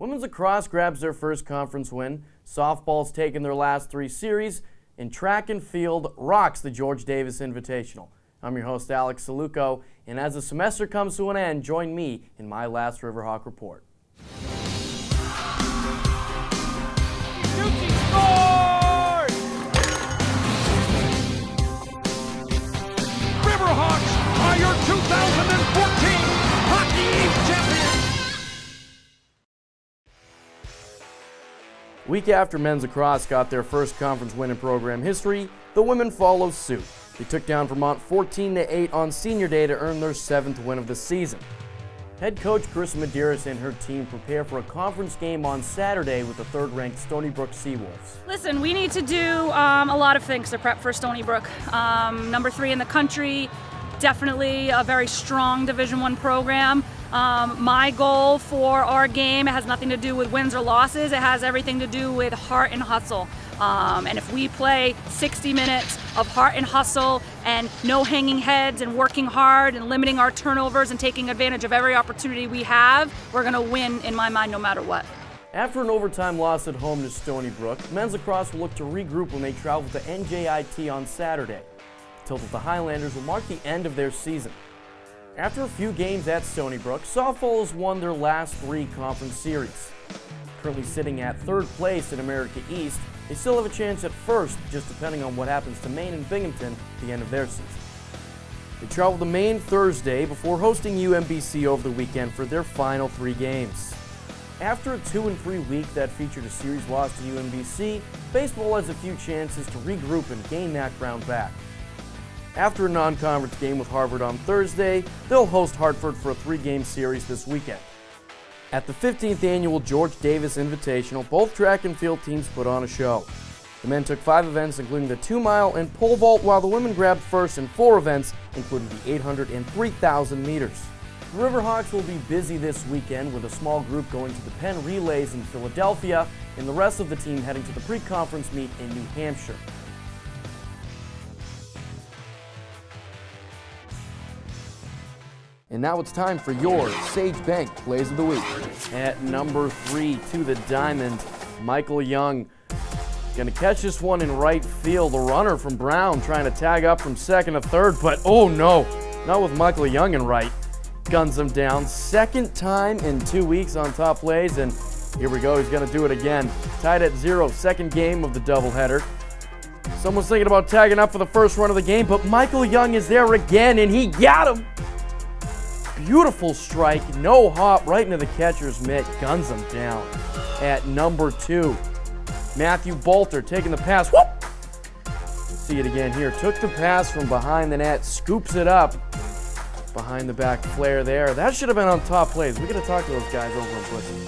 Women's lacrosse grabs their first conference win, softball's taken their last 3 series, and track and field rocks the George Davis Invitational. I'm your host, Alex Saluco, and as the semester comes to an end, join me in my last Riverhawk report. Ducey scores! Riverhawks are your 2014 Hockey East champions! Week after men's lacrosse got their first conference win in program history, the women followed suit. They took down Vermont 14-8 on senior day to earn their 7th win of the season. Head coach Chris Medeiros and her team prepare for a conference game on Saturday with the 3rd-ranked Stony Brook Seawolves. Listen, we need to do a lot of things to prep for Stony Brook. Number 3 in the country, definitely a very strong Division I program. My goal for our game has nothing to do with wins or losses. It has everything to do with heart and hustle. And if we play 60 minutes of heart and hustle and no hanging heads and working hard and limiting our turnovers and taking advantage of every opportunity we have, we're going to win, in my mind, no matter what. After an overtime loss at home to Stony Brook, men's lacrosse will look to regroup when they travel to NJIT on Saturday. Tilt of the Highlanders will mark the end of their season. After a few games at Stony Brook, softball has won their last 3 conference series. Currently sitting at 3rd place in America East, they still have a chance at 1st, just depending on what happens to Maine and Binghamton at the end of their season. They travel to Maine Thursday before hosting UMBC over the weekend for their final 3 games. After a 2-3 week that featured a series loss to UMBC, baseball has a few chances to regroup and gain that ground back. After a non-conference game with Harvard on Thursday, they'll host Hartford for a 3-game series this weekend. At the 15th annual George Davis Invitational, both track and field teams put on a show. The men took 5 events, including the 2-mile and pole vault, while the women grabbed first in 4 events, including the 800 and 3,000 meters. The Riverhawks will be busy this weekend with a small group going to the Penn Relays in Philadelphia and the rest of the team heading to the pre-conference meet in New Hampshire. And now it's time for your Sage Bank Plays of the Week. At number 3 to the diamond, Michael Young. Gonna catch this one in right field. The runner from Brown trying to tag up from 2nd to 3rd, but oh no, not with Michael Young in right. Guns him down. 2nd time in 2 weeks on top plays, and here we go, he's gonna do it again. Tied at 0, 2nd game of the doubleheader. Someone's thinking about tagging up for the first run of the game, but Michael Young is there again, and he got him. Beautiful strike, no hop, right into the catcher's mitt, guns him down. At number 2, Matthew Bolter taking the pass. Whoop! See it again here. Took the pass from behind the net, scoops it up. Behind the back flare there. That should have been on top plays. We got to talk to those guys over in Pussy.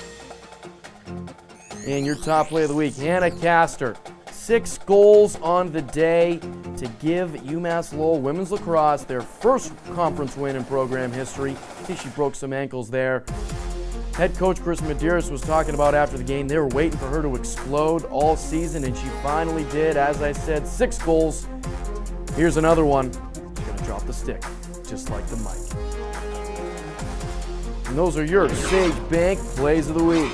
And your top play of the week, Hannah Castor. 6 goals on the day to give UMass Lowell women's lacrosse their first conference win in program history. I think she broke some ankles there. Head coach Chris Medeiros was talking about after the game, they were waiting for her to explode all season, and she finally did. As I said, 6 goals. Here's another one. She's going to drop the stick, just like the mic. And those are your Sage Bank Plays of the Week.